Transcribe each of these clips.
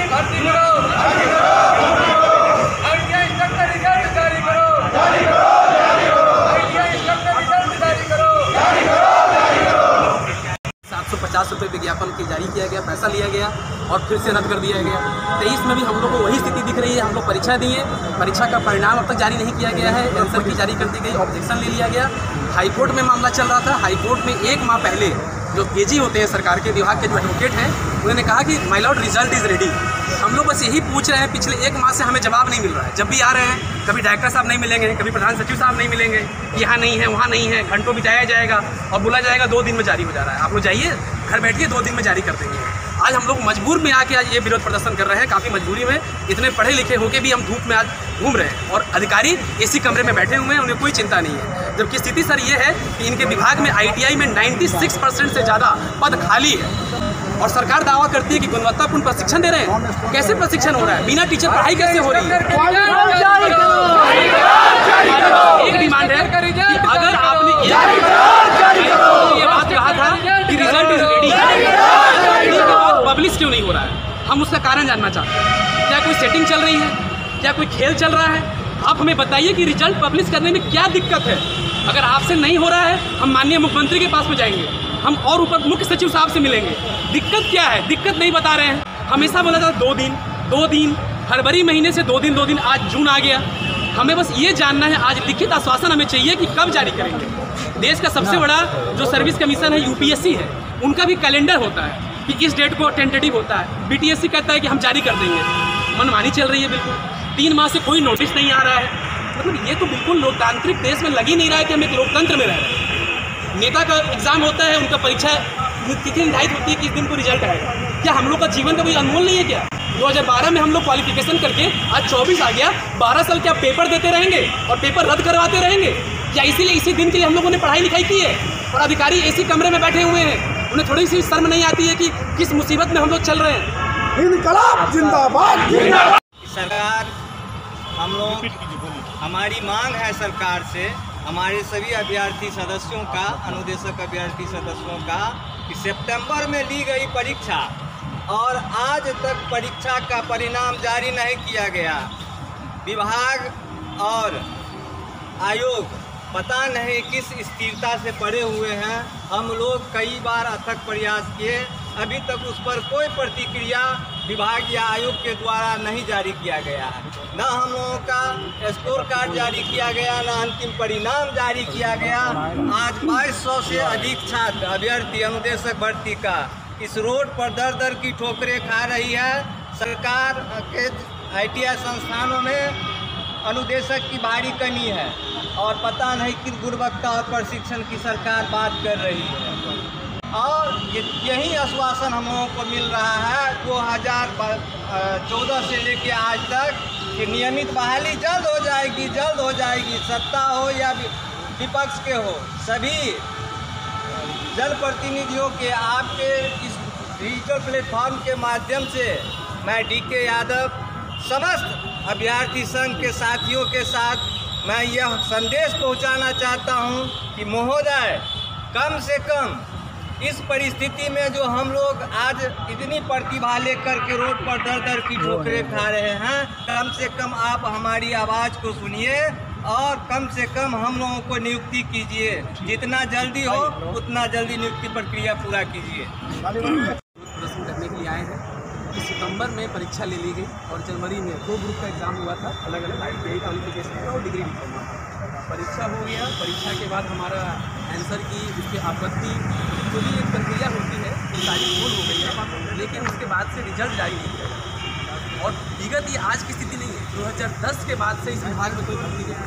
भर्ती करो, ITI instructor result जारी करो, आईटीआई इंस्ट्रक्टर रिजल्ट जारी करो। 750 रुपये विज्ञापन की जारी किया गया, पैसा लिया गया और फिर से रद्द कर दिया गया। 23 में भी हम लोग को वही स्थिति दिख रही है। हम लोग परीक्षा दिए, परीक्षा का परिणाम अब तक जारी नहीं किया गया है, आंसर की जारी कर दी गई, ऑब्जेक्शन ले लिया गया। हाईकोर्ट में मामला चल रहा था। हाईकोर्ट में 1 माह पहले जो एजी होते हैं सरकार के विभाग के जो एडवोकेट हैं, उन्होंने कहा कि my Lord result is ready. हम लोग बस यही पूछ रहे हैं, पिछले 1 माह से हमें जवाब नहीं मिल रहा है। जब भी आ रहे हैं, कभी डायरेक्टर साहब नहीं मिलेंगे, कभी प्रधान सचिव साहब नहीं मिलेंगे, यहाँ नहीं है, वहाँ नहीं है, घंटों बिताया जाएगा और बोला जाएगा 2 दिन में जारी हो जा रहा है। आप लोग जाइए, घर बैठिए, 2 दिन में जारी कर देंगे। आज हम लोग मजबूर में आके आज ये विरोध प्रदर्शन कर रहे हैं, काफ़ी मजबूरी में। इतने पढ़े लिखे होके भी हम धूप में आज घूम रहे हैं और अधिकारी एसी कमरे में बैठे हुए हैं, उन्हें कोई चिंता नहीं है। जबकि स्थिति सर ये है कि इनके विभाग में आईटीआई में 96% से ज़्यादा पद खाली है और सरकार दावा करती है कि गुणवत्तापूर्ण प्रशिक्षण दे रहे हैं। कैसे प्रशिक्षण हो रहा है? बिना टीचर पढ़ाई कैसे हो रही है? एक डिमांड है कि अगर आपने ये बात कहा था कि रिजल्ट इज रेडी, पब्लिश क्यों नहीं हो रहा है? हम उसका कारण जानना चाहते हैं। क्या कोई सेटिंग चल रही है? क्या कोई खेल चल रहा है? आप हमें बताइए कि रिजल्ट पब्लिश करने में क्या दिक्कत है। अगर आपसे नहीं हो रहा है, हम माननीय मुख्यमंत्री के पास में जाएंगे, हम और ऊपर मुख्य सचिव साहब से मिलेंगे। दिक्कत क्या है? दिक्कत नहीं बता रहे हैं। हमेशा बोला था 2 दिन, फरवरी महीने से 2 दिन, आज जून आ गया। हमें बस ये जानना है, आज लिखित आश्वासन हमें चाहिए कि कब जारी करेंगे। देश का सबसे बड़ा जो सर्विस कमीशन है यूपीएससी है, उनका भी कैलेंडर होता है कि इस डेट को टेंटेटिव होता है। बीटीएससी कहता है कि हम जारी कर देंगे। मनमानी चल रही है बिल्कुल। 3 माह से कोई नोटिस नहीं आ रहा है। मतलब ये तो बिल्कुल लोकतांत्रिक देश में लग ही नहीं रहा है कि हम एक लोकतंत्र में रह रहे हैं। नेता का एग्जाम होता है, उनका परीक्षा तिथि निर्धारित होती है, किस दिन को रिजल्ट आएगा। क्या हम लोग का जीवन का कोई अनमोल नहीं है क्या? 2012 में हम लोग क्वालिफिकेशन करके आज 24 आ गया। 12 साल क्या पेपर देते रहेंगे और पेपर रद्द करवाते रहेंगे? क्या इसीलिए इसी दिन के लिए हम लोगों ने पढ़ाई लिखाई की है? और अधिकारी एसी कमरे में बैठे हुए हैं, उन्हें थोड़ी सी शर्म नहीं आती है कि किस मुसीबत में हम लोग चल रहे हैं? इनकलाब जिंदाबाद। सरकार, हम लोग, हमारी मांग है सरकार से, हमारे सभी अभ्यर्थी सदस्यों का, अनुदेशक अभ्यर्थी सदस्यों का, कि सितंबर में ली गई परीक्षा और आज तक परीक्षा का परिणाम जारी नहीं किया गया। विभाग और आयोग पता नहीं किस स्थिरता से पड़े हुए हैं। हम लोग कई बार अथक प्रयास किए, अभी तक उस पर कोई प्रतिक्रिया विभाग या आयोग के द्वारा नहीं जारी किया गया है। न हम लोगों का स्कोर कार्ड जारी किया गया, न अंतिम परिणाम जारी किया गया। आज 2200 से अधिक छात्र अभ्यर्थी अनुदेशक भर्ती का इस रोड पर दर की ठोकरें खा रही है। सरकार के आईटीआई संस्थानों में अनुदेशक की भारी कमी है और पता नहीं किस गुणवत्ता और प्रशिक्षण की सरकार बात कर रही है। और यही आश्वासन हम लोगों को मिल रहा है 2014 से लेकर आज तक कि नियमित बहाली जल्द हो जाएगी, सत्ता हो या विपक्ष के हो। सभी जनप्रतिनिधियों के आपके इस डिजिटल प्लेटफॉर्म के माध्यम से मैं डीके यादव समस्त अभ्यर्थी संघ के साथियों के साथ मैं यह संदेश पहुंचाना चाहता हूं कि महोदय, कम से कम इस परिस्थिति में जो हम लोग आज इतनी प्रतिभा लेकर के रोड पर दर की ठोकरें खा रहे हैं, कम से कम आप हमारी आवाज़ को सुनिए और कम से कम हम लोगों को नियुक्ति कीजिए। जितना जल्दी हो उतना जल्दी नियुक्ति प्रक्रिया पूरा कीजिए। प्रदर्शन करने के लिए आए हैं कि सितंबर में परीक्षा ले ली गई और जनवरी में 2 ग्रुप का एग्जाम हुआ था, अलग अलग आईटीआई क्वालिफिकेशन और डिग्री डिप्लोमा। परीक्षा हो गया, परीक्षा के बाद हमारा आंसर की उसके आपत्ति जो भी एक प्रक्रिया होती है वो सारी पूर्ण हो गई है, लेकिन उसके बाद से रिजल्ट जारी नहीं किया। और विगत ये आज की स्थिति नहीं है, 2010 के बाद से इस विभाग में कोई भर्ती नहीं है।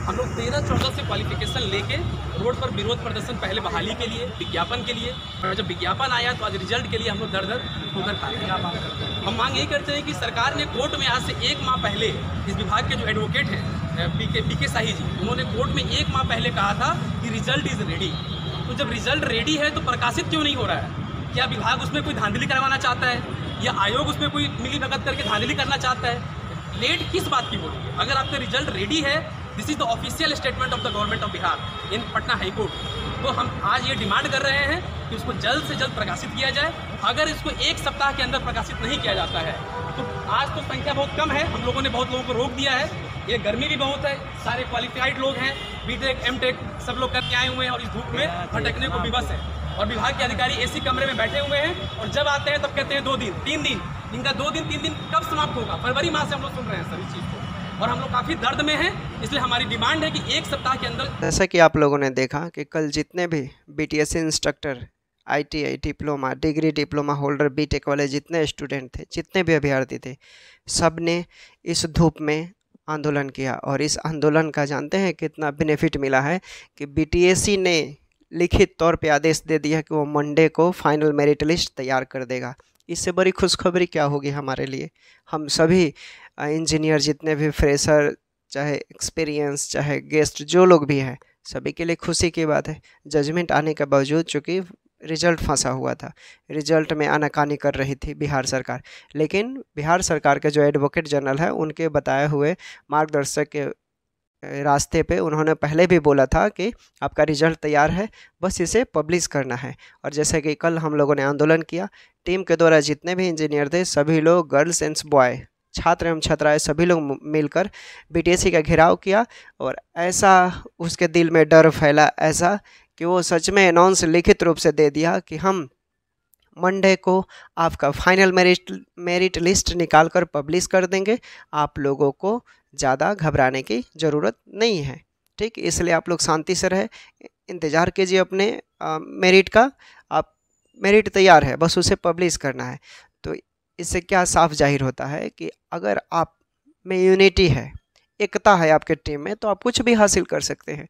हम लोग 13-14 से क्वालिफिकेशन लेके रोड पर विरोध प्रदर्शन, पहले बहाली के लिए, विज्ञापन के लिए, और जब विज्ञापन आया तो आज रिजल्ट के लिए हम लोग दर ठोकर खा रहे हैं। हम मांग यही करते हैं कि सरकार ने कोर्ट में आज से 1 माह पहले इस विभाग के जो एडवोकेट हैं पीके शाही जी, उन्होंने कोर्ट में 1 माह पहले कहा था कि रिजल्ट इज़ रेडी। तो जब रिजल्ट रेडी है तो प्रकाशित क्यों नहीं हो रहा है? क्या विभाग उसमें कोई धांधली करवाना चाहता है या आयोग उसमें कोई मिली भगत करके धांधली करना चाहता है? लेट किस बात की हो रही है? अगर आपका रिजल्ट रेडी है, this is the official statement of the government of Bihar in Patna high court, तो हम आज ये डिमांड कर रहे हैं कि उसको जल्द से जल्द प्रकाशित किया जाए अगर इसको एक सप्ताह के अंदर प्रकाशित नहीं किया जाता है तो आज तो संख्या बहुत कम है, हम लोगों ने बहुत लोगों को रोक दिया है, ये गर्मी भी बहुत है, सारे क्वालिफाइड लोग हैं, बीटेक एमटेक सब लोग करके आए हुए हैं और इस धूप में भटकने को विवश है। और विभाग के अधिकारी एसी कमरे में बैठे हुए हैं और जब आते हैं तब कहते हैं 2 दिन 3 दिन। इनका 2 दिन 3 दिन कब समाप्त होगा? फरवरी माह से हम लोग सुन रहे हैं सर इस चीज़ को, और हम लोग काफ़ी दर्द में हैं। इसलिए हमारी डिमांड है कि एक सप्ताह के अंदर, जैसा कि आप लोगों ने देखा कि कल जितने भी BTSC instructor, ITI diploma, degree diploma holder, BTech वाले जितने स्टूडेंट थे, जितने भी अभ्यर्थी थे, सब ने इस धूप में आंदोलन किया। और इस आंदोलन का जानते हैं कितना बेनिफिट मिला है कि BTSC ने लिखित तौर पे आदेश दे दिया कि वो मंडे को फाइनल मेरिट लिस्ट तैयार कर देगा। इससे बड़ी खुशखबरी क्या होगी हमारे लिए? हम सभी इंजीनियर, जितने भी फ्रेशर, चाहे एक्सपीरियंस, चाहे गेस्ट, जो लोग भी हैं, सभी के लिए खुशी की बात है। जजमेंट आने के बावजूद, चूँकि रिजल्ट फंसा हुआ था, रिजल्ट में आनाकानी कर रही थी बिहार सरकार, लेकिन बिहार सरकार के जो एडवोकेट जनरल है, उनके बताए हुए मार्गदर्शक के रास्ते पे उन्होंने पहले भी बोला था कि आपका रिजल्ट तैयार है, बस इसे पब्लिश करना है। और जैसे कि कल हम लोगों ने आंदोलन किया, टीम के द्वारा जितने भी इंजीनियर थे, सभी लोग, गर्ल्स एंड बॉय, छात्र एवं छात्राएं, सभी लोग मिलकर BTSC का घेराव किया। और ऐसा उसके दिल में डर फैला, ऐसा कि वो सच में अनाउंस लिखित रूप से दे दिया कि हम मंडे को आपका फाइनल मेरिट लिस्ट निकाल कर पब्लिश कर देंगे, आप लोगों को ज़्यादा घबराने की ज़रूरत नहीं है। ठीक, इसलिए आप लोग शांति से रहे, इंतज़ार कीजिए अपने मेरिट का। आप मेरिट तैयार है, बस उसे पब्लिश करना है। तो इससे क्या साफ जाहिर होता है कि अगर आप में यूनिटी है, एकता है आपके टीम में, तो आप कुछ भी हासिल कर सकते हैं।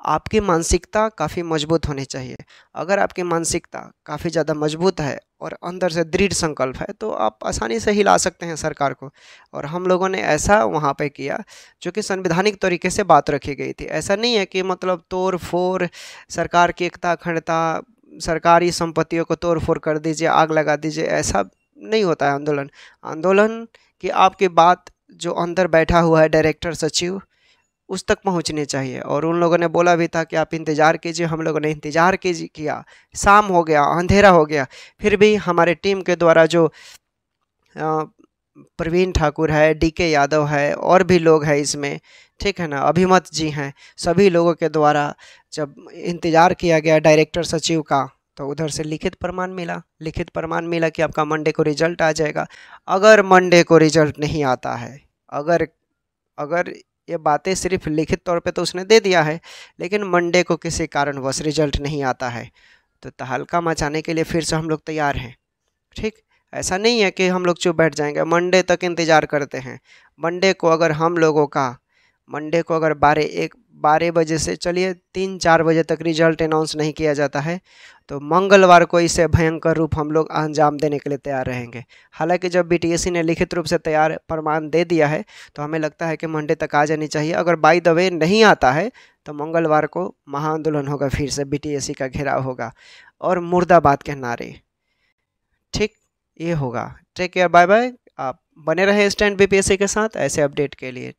आपकी मानसिकता काफ़ी मजबूत होनी चाहिए। अगर आपकी मानसिकता काफ़ी ज़्यादा मजबूत है और अंदर से दृढ़ संकल्प है, तो आप आसानी से हिला सकते हैं सरकार को। और हम लोगों ने ऐसा वहाँ पे किया जो कि संवैधानिक तरीके से बात रखी गई थी। ऐसा नहीं है कि मतलब तोड़ फोड़, सरकार की एकता अखंडता, सरकारी संपत्तियों को तोड़ फोड़ कर दीजिए, आग लगा दीजिए, ऐसा नहीं होता है आंदोलन की आपकी बात जो अंदर बैठा हुआ है डायरेक्टर सचिव, उस तक पहुंचनी चाहिए। और उन लोगों ने बोला भी था कि आप इंतज़ार कीजिए। हम लोगों ने इंतज़ार किया, शाम हो गया, अंधेरा हो गया, फिर भी हमारे टीम के द्वारा जो प्रवीण ठाकुर है, DK यादव है, और भी लोग हैं इसमें, ठीक है ना, अभिमत जी हैं, सभी लोगों के द्वारा जब इंतज़ार किया गया डायरेक्टर सचिव का, तो उधर से लिखित प्रमाण मिला कि आपका मंडे को रिजल्ट आ जाएगा। अगर मंडे को रिजल्ट नहीं आता है, अगर ये बातें सिर्फ लिखित तौर पे तो उसने दे दिया है, लेकिन मंडे को किसी कारणवश रिजल्ट नहीं आता है, तो तहलका मचाने के लिए फिर से हम लोग तैयार हैं। ठीक, ऐसा नहीं है कि हम लोग चुप बैठ जाएंगे, मंडे तक इंतज़ार करते हैं। मंडे को अगर 12 बजे से चलिए 3-4 बजे तक रिजल्ट अनाउंस नहीं किया जाता है, तो मंगलवार को इसे भयंकर रूप हम लोग अंजाम देने के लिए तैयार रहेंगे। हालांकि जब BTSC ने लिखित रूप से तैयार प्रमाण दे दिया है, तो हमें लगता है कि मंडे तक आ जानी चाहिए। अगर बाय द वे नहीं आता है, तो मंगलवार को महाआंदोलन होगा, फिर से BTSC का घेराव होगा और मुर्दाबाद के नारे। ठीक, ये होगा। Take care, bye bye. आप बने रहे स्टैंड BPSC के साथ ऐसे अपडेट के लिए।